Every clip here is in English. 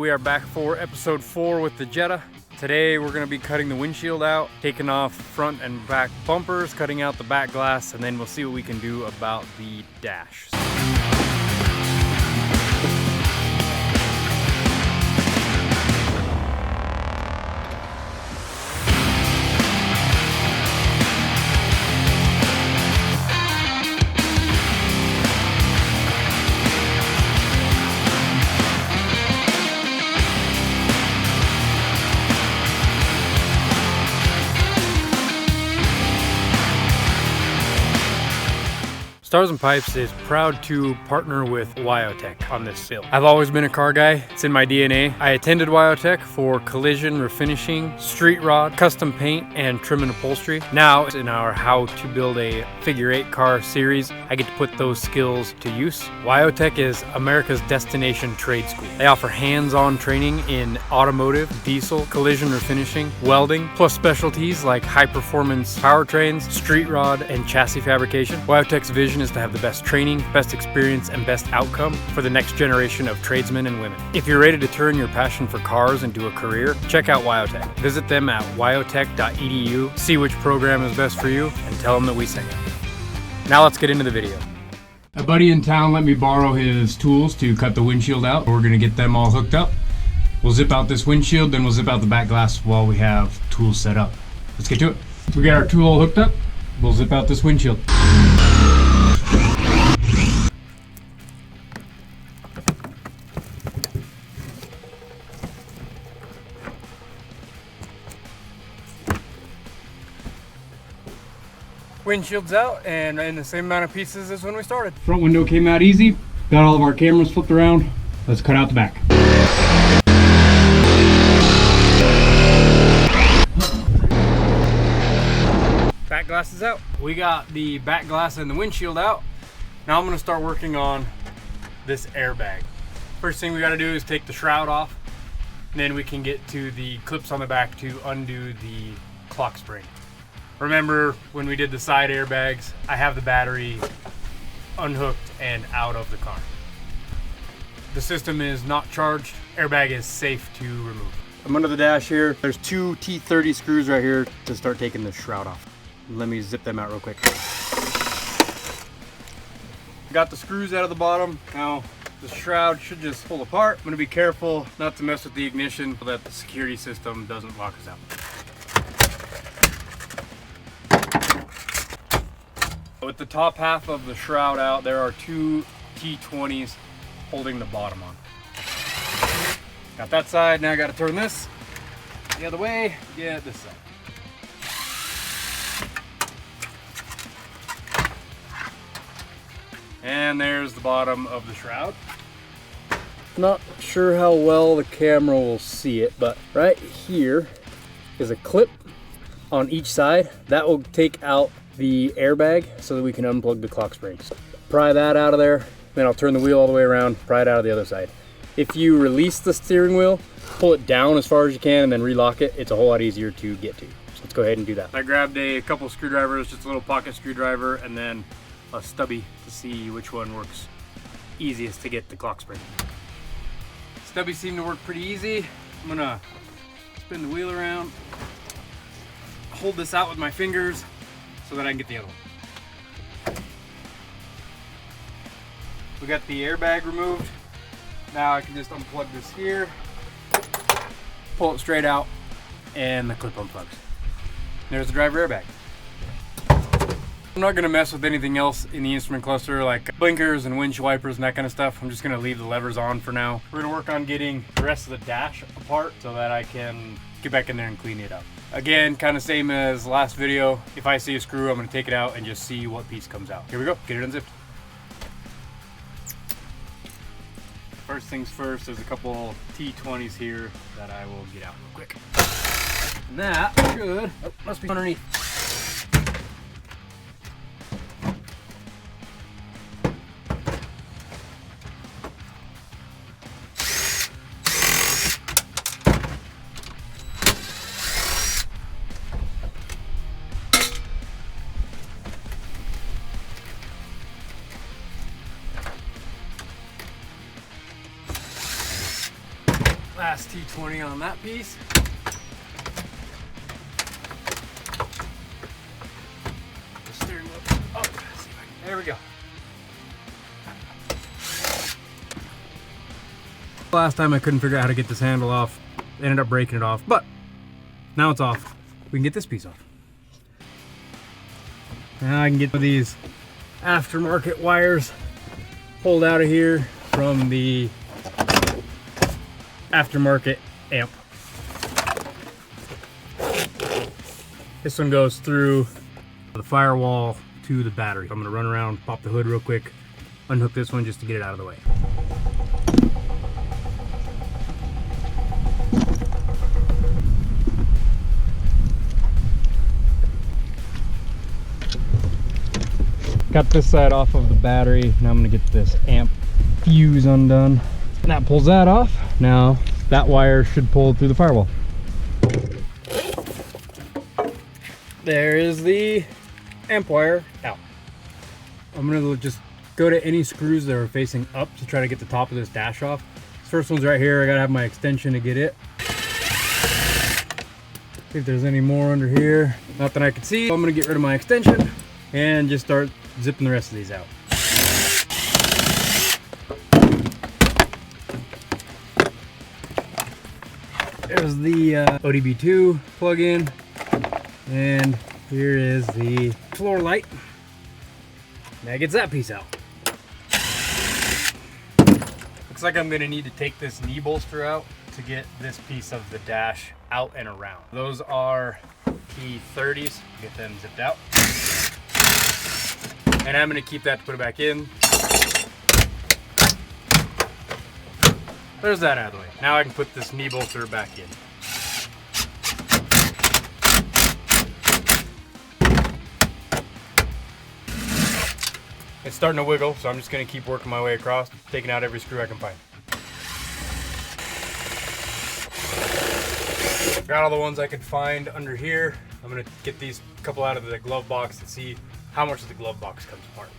we are back for episode 4 with the Jetta. Today we're going to be cutting the windshield out, taking off front and back bumpers, cutting out the back glass, and then we'll see what we can do about the dash. Stars and Pipes is proud to partner with Wyotech on this build. I've always been a car guy, it's in my DNA. I attended Wyotech for collision refinishing, street rod, custom paint, and trim and upholstery. Now, in our How to Build a Figure 8 Car series, I get to put those skills to use. Wyotech is America's destination trade school. They offer hands-on training in automotive, diesel, collision refinishing, welding, plus specialties like high-performance powertrains, street rod, and chassis fabrication. Wyotech's vision is to have the best training, best experience, and best outcome for the next generation of tradesmen and women. If you're ready to turn your passion for cars into a career, check out Wyotech. Visit them at Wyotech.edu, see which program is best for you, and tell them that we sent it. Now let's get into the video. A buddy in town let me borrow his tools to cut the windshield out. We're gonna get them all hooked up. We'll zip out this windshield, then we'll zip out the back glass while we have tools set up. Let's get to it. We got our tool all hooked up. We'll zip out this windshield. Windshield's out and in the same amount of pieces as when we started. Front window came out easy. Got all of our cameras flipped around. Let's cut out the back. Back glass is out. We got the back glass and the windshield out. Now I'm gonna start working on this airbag. First thing we gotta do is take the shroud off. And then we can get to the clips on the back to undo the clock spring. Remember when we did the side airbags, I have the battery unhooked and out of the car. The system is not charged. Airbag is safe to remove. I'm under the dash here. There's 2 T30 screws right here to start taking the shroud off. Let me zip them out real quick. Got the screws out of the bottom. Now the shroud should just pull apart. I'm gonna be careful not to mess with the ignition so that the security system doesn't lock us out. With the top half of the shroud out, there are 2 T20s holding the bottom on. Got that side, now I gotta turn this the other way, get this side. And there's the bottom of the shroud. Not sure how well the camera will see it, but right here is a clip on each side. That will take out the airbag so that we can unplug the clock springs. Pry that out of there, then I'll turn the wheel all the way around, pry it out of the other side. If you release the steering wheel, pull it down as far as you can and then relock it, it's a whole lot easier to get to. So let's go ahead and do that. I grabbed a couple screwdrivers, just a little pocket screwdriver and then a stubby to see which one works easiest to get the clock spring. Stubbies seem to work pretty easy. I'm gonna spin the wheel around, hold this out with my fingers so that I can get the other one. We got the airbag removed. Now I can just unplug this here, pull it straight out, and the clip unplugs. There's the driver airbag. I'm not gonna mess with anything else in the instrument cluster like blinkers and windshield wipers and that kind of stuff. I'm just gonna leave the levers on for now. We're gonna work on getting the rest of the dash apart so that I can get back in there and clean it up. Again, kind of same as last video. If I see a screw, I'm gonna take it out and just see what piece comes out. Here we go, get it unzipped. First things first, there's a couple T20s here that I will get out real quick. And that should, oh, must be underneath. Last T20 on that piece. The steering wheel up. There we go. Last time I couldn't figure out how to get this handle off. Ended up breaking it off, but now it's off. We can get this piece off. Now I can get these aftermarket wires pulled out of here from the aftermarket amp. This one goes through the firewall to the battery. I'm gonna run around, pop the hood real quick, unhook this one just to get it out of the way. Got this side off of the battery. Now I'm gonna get this amp fuse undone. And that pulls that off. Now that wire should pull through the firewall. There is the amp wire out. I'm gonna just go to any screws that are facing up to try to get the top of this dash off. This first one's right here. I gotta have my extension to get it. See if there's any more under here. Not that I can see. I'm gonna get rid of my extension and just start zipping the rest of these out. There's the ODB2 plug-in, and here is the floor light. That gets that piece out. Looks like I'm gonna need to take this knee bolster out to get this piece of the dash out and around. Those are T30s. Get them zipped out. And I'm gonna keep that to put it back in. There's that out of the way. Now I can put this knee bolster back in. It's starting to wiggle, so I'm just gonna keep working my way across, taking out every screw I can find. Got all the ones I could find under here. I'm gonna get these couple out of the glove box and see how much of the glove box comes apart.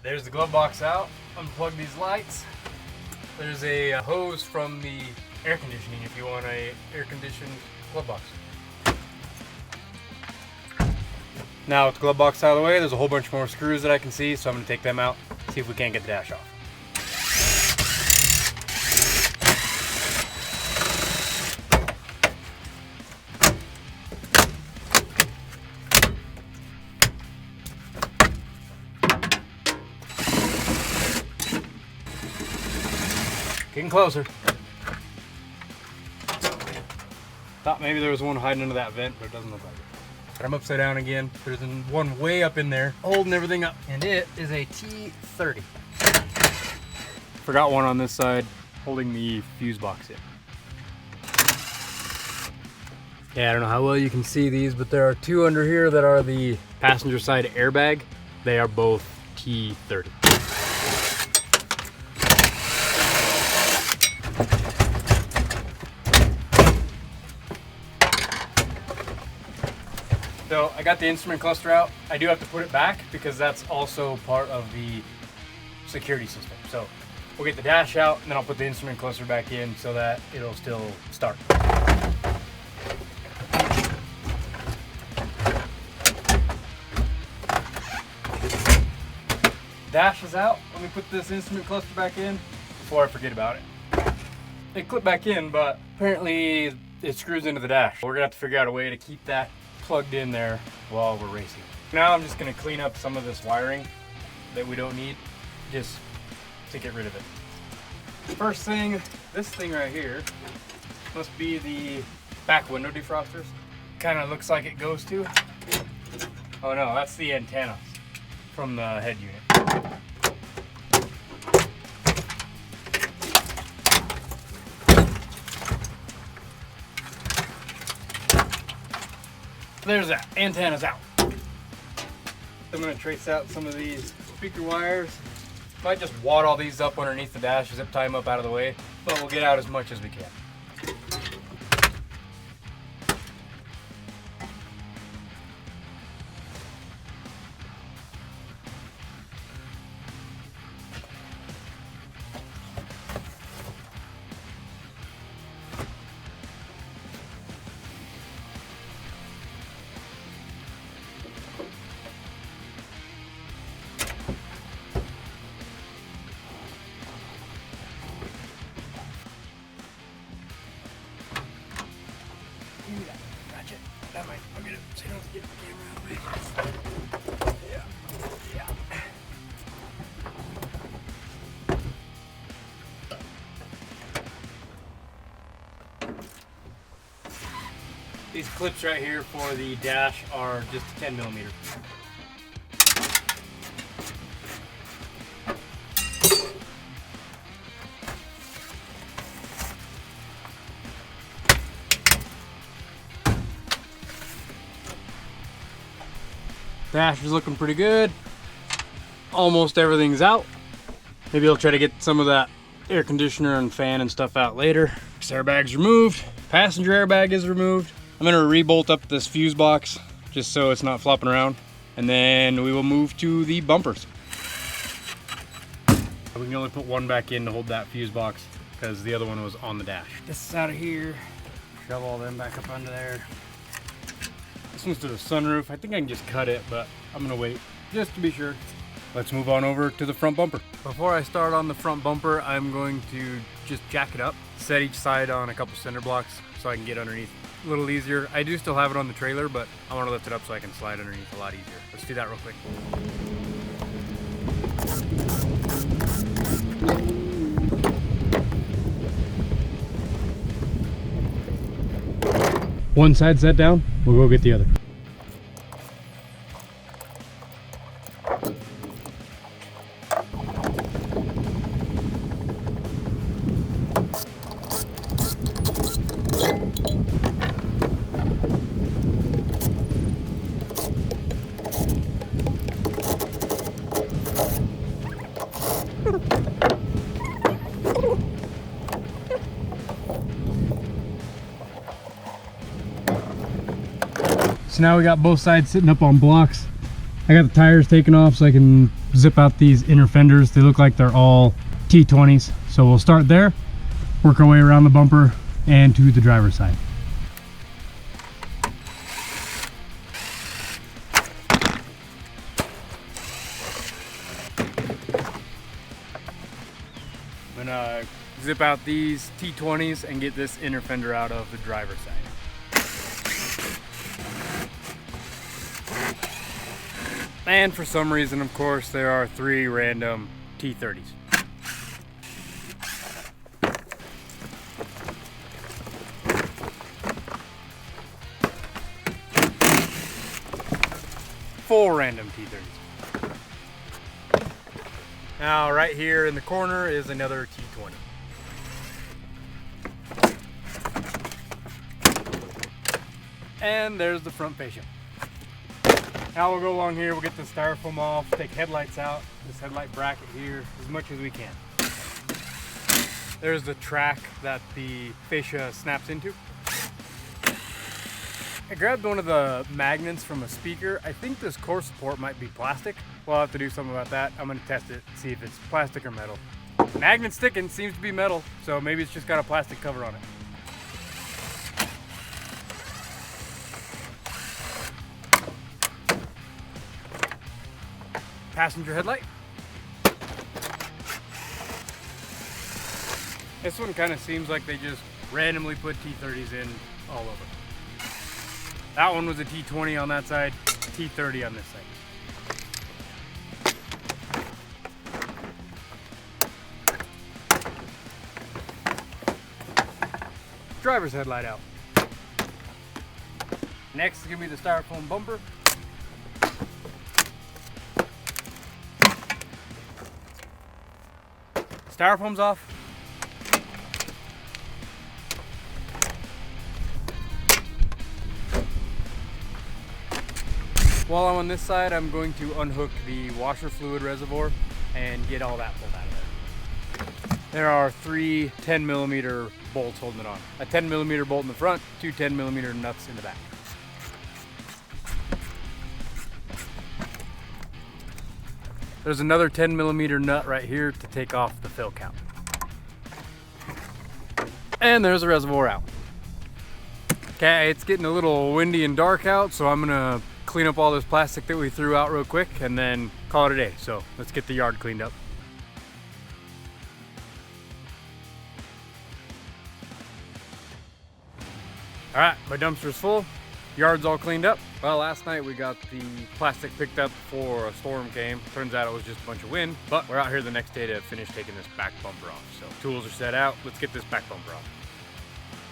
There's the glove box out. Unplug these lights. There's a hose from the air conditioning if you want a air conditioned glove box. Now with the glove box out of the way, there's a whole bunch more screws that I can see, so I'm going to take them out, see if we can't get the dash off. Getting closer. Thought maybe there was one hiding under that vent, but it doesn't look like it. But I'm upside down again. There's one way up in there, holding everything up, and it is a T30. Forgot one on this side, holding the fuse box in. Yeah, I don't know how well you can see these, but there are two under here that are the passenger side airbag. They are both T30. So I got the instrument cluster out. I do have to put it back because that's also part of the security system. So we'll get the dash out and then I'll put the instrument cluster back in so that it'll still start. Dash is out. Let me put this instrument cluster back in before I forget about it. It clipped back in, but apparently it screws into the dash. We're gonna have to figure out a way to keep that plugged in there while we're racing. Now I'm just gonna clean up some of this wiring that we don't need, just to get rid of it. First thing, this thing right here must be the back window defrosters. Kind of looks like it goes to. Oh no, that's the antenna from the head unit. There's that, antenna's out. I'm gonna trace out some of these speaker wires. Might just wad all these up underneath the dash, zip tie them up out of the way, but we'll get out as much as we can. give me that ratchet. That might, I'll get it so you don't have to get the camera out of the way. Yeah. These clips right here for the dash are just 10 millimeter. Dash is looking pretty good. Almost everything's out. Maybe I'll try to get some of that air conditioner and fan and stuff out later. This airbag's removed. Passenger airbag is removed. I'm gonna re-bolt up this fuse box just so it's not flopping around. And then we will move to the bumpers. We can only put one back in to hold that fuse box because the other one was on the dash. This is out of here. Shove all them back up under there. This one's to the sunroof. I think I can just cut it, but I'm gonna wait just to be sure. Let's move on over to the front bumper. Before I start on the front bumper, I'm going to just jack it up, set each side on a couple cinder blocks so I can get underneath a little easier. I do still have it on the trailer, but I want to lift it up so I can slide underneath a lot easier. Let's do that real quick. One side set down, we'll go get the other. So now we got both sides sitting up on blocks. I got the tires taken off so I can zip out these inner fenders. They look like they're all T20s. So we'll start there, work our way around the bumper and to the driver's side. I'm gonna zip out these T20s and get this inner fender out of the driver's side. And for some reason, of course, there are 3 random T30s. Four random T30s. Now, right here in the corner is another T20. And there's the front fascia. Now we'll go along here, we'll get the styrofoam off, take headlights out, this headlight bracket here, as much as we can. There's the track that the fascia snaps into. I grabbed one of the magnets from a speaker. I think this core support might be plastic. We'll have to do something about that. I'm gonna test it, see if it's plastic or metal. Magnet sticking seems to be metal, so maybe it's just got a plastic cover on it. Passenger headlight. This one kind of seems like they just randomly put T30s in all over. That one was a T20 on that side, T30 on this side. Driver's headlight out. Next is gonna be the styrofoam bumper. Styrofoam's off. While I'm on this side, I'm going to unhook the washer fluid reservoir and get all that pulled out of there. There are 3 10mm bolts holding it on. A 10mm bolt in the front, 2 10mm nuts in the back. There's another 10mm nut right here to take off the fill cap. And there's the reservoir out. Okay, it's getting a little windy and dark out, so I'm gonna clean up all this plastic that we threw out real quick and then call it a day. So let's get the yard cleaned up. All right, my dumpster's full. Yard's all cleaned up. Well, last night we got the plastic picked up before a storm came. Turns out it was just a bunch of wind, but we're out here the next day to finish taking this back bumper off. So tools are set out. Let's get this back bumper off.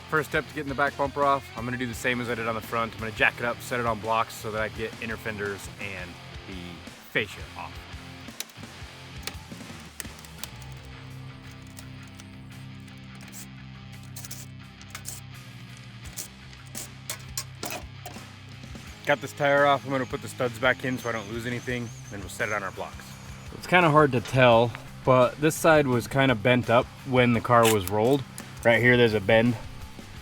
First step to getting the back bumper off, I'm gonna do the same as I did on the front. I'm gonna jack it up, set it on blocks so that I get inner fenders and the fascia off. Got this tire off, I'm gonna put the studs back in so I don't lose anything, then we'll set it on our blocks. It's kind of hard to tell, but this side was kind of bent up when the car was rolled. Right here, there's a bend.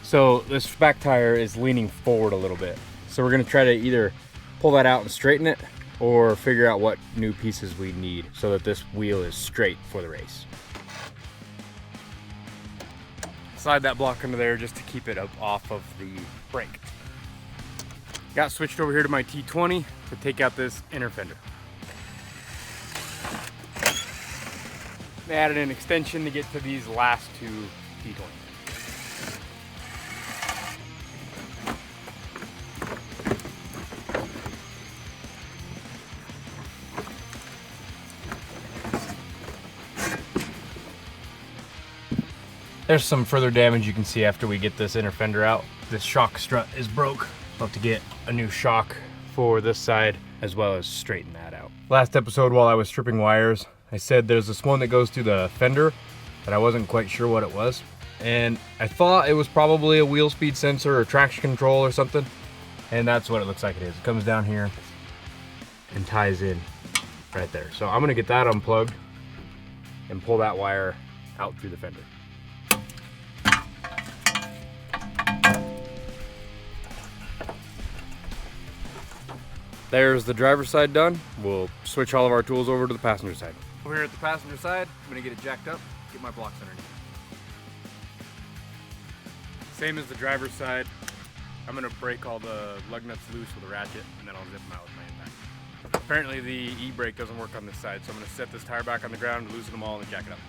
So this back tire is leaning forward a little bit. So we're gonna try to either pull that out and straighten it, or figure out what new pieces we need so that this wheel is straight for the race. Slide that block under there just to keep it up off of the brake. Got switched over here to my T20 to take out this inner fender. They added an extension to get to these last two T20s. There's some further damage you can see after we get this inner fender out. This shock strut is broke. I'll have to get a new shock for this side as well as straighten that out. Last episode while I was stripping wires, I said there's this one that goes through the fender that I wasn't quite sure what it was. And I thought it was probably a wheel speed sensor or traction control or something. And that's what it looks like it is. It comes down here and ties in right there. So I'm gonna get that unplugged and pull that wire out through the fender. There's the driver's side done. We'll switch all of our tools over to the passenger side. Over here at the passenger side, I'm gonna get it jacked up, get my blocks underneath. Same as the driver's side, I'm gonna break all the lug nuts loose with a ratchet and then I'll zip them out with my impact. Apparently the e-brake doesn't work on this side, so I'm gonna set this tire back on the ground, loosen them all and jack it up.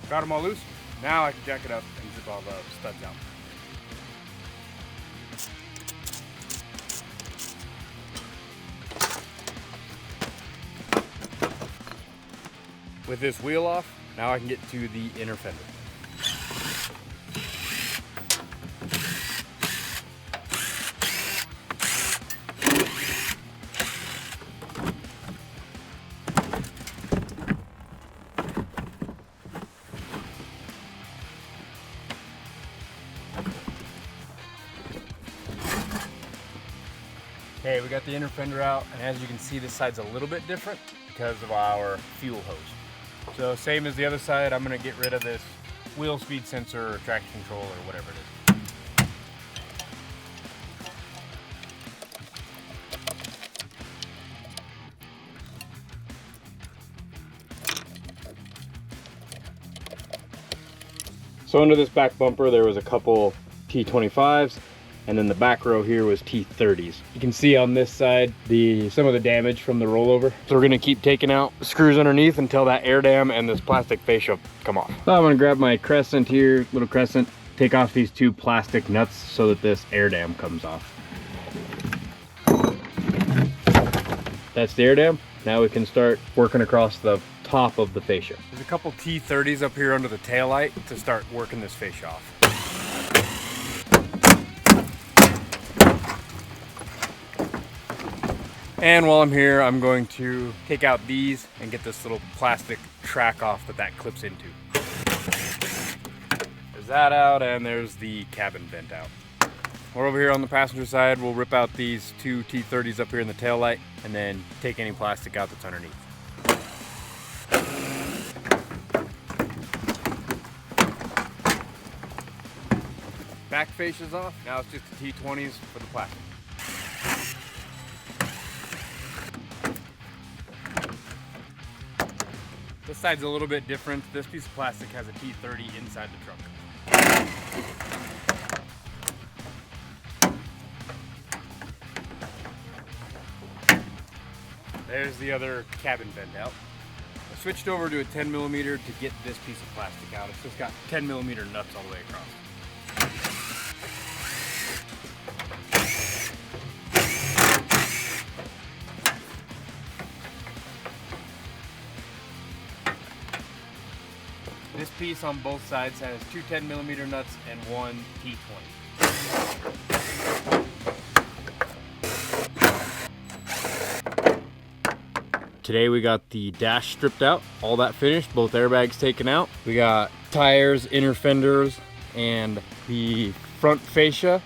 Got them all loose. Now I can jack it up and zip all the studs out. With this wheel off, now I can get to the inner fender. Okay, we got the inner fender out, and as you can see, this side's a little bit different because of our fuel hose. So same as the other side, I'm gonna get rid of this wheel speed sensor or traction control or whatever it is. So under this back bumper, there was a couple T25s. And then the back row here was T30s. You can see on this side some of the damage from the rollover. So we're gonna keep taking out the screws underneath until that air dam and this plastic fascia come off. So I'm gonna grab my crescent here, little crescent, take off these two plastic nuts so that this air dam comes off. That's the air dam. Now we can start working across the top of the fascia. There's a couple T30s up here under the taillight to start working this fascia off. And while I'm here, I'm going to take out these and get this little plastic track off that clips into. There's that out, and there's the cabin vent out. We're over here on the passenger side. We'll rip out these two T30s up here in the taillight and then take any plastic out that's underneath. Back fascia's off. Now it's just the T20s for the plastic. This side's a little bit different. This piece of plastic has a T30 inside the trunk. There's the other cabin vent out. I switched over to a 10mm to get this piece of plastic out. It's just got 10mm nuts all the way across. This piece on both sides has two 10mm nuts and one T20. Today we got the dash stripped out, all that finished, both airbags taken out. We got tires, inner fenders, and the front fascia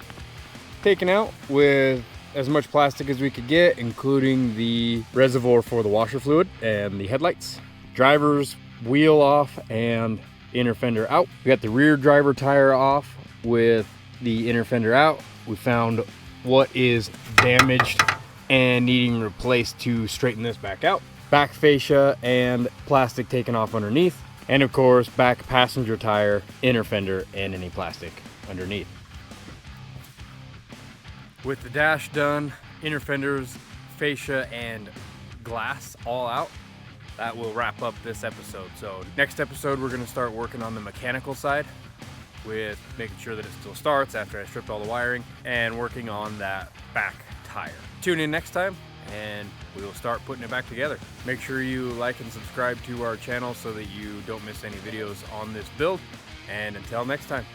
taken out with as much plastic as we could get, including the reservoir for the washer fluid and the headlights. Driver's wheel off and inner fender out. We got the rear driver tire off with the inner fender out. We found what is damaged and needing replaced to straighten this back out. Back fascia and plastic taken off underneath. And of course, back passenger tire, inner fender, and any plastic underneath. With the dash done, inner fenders, fascia, and glass all out, that will wrap up this episode. So next episode, we're gonna start working on the mechanical side with making sure that it still starts after I stripped all the wiring and working on that back tire. Tune in next time and we will start putting it back together. Make sure you like and subscribe to our channel so that you don't miss any videos on this build. And until next time.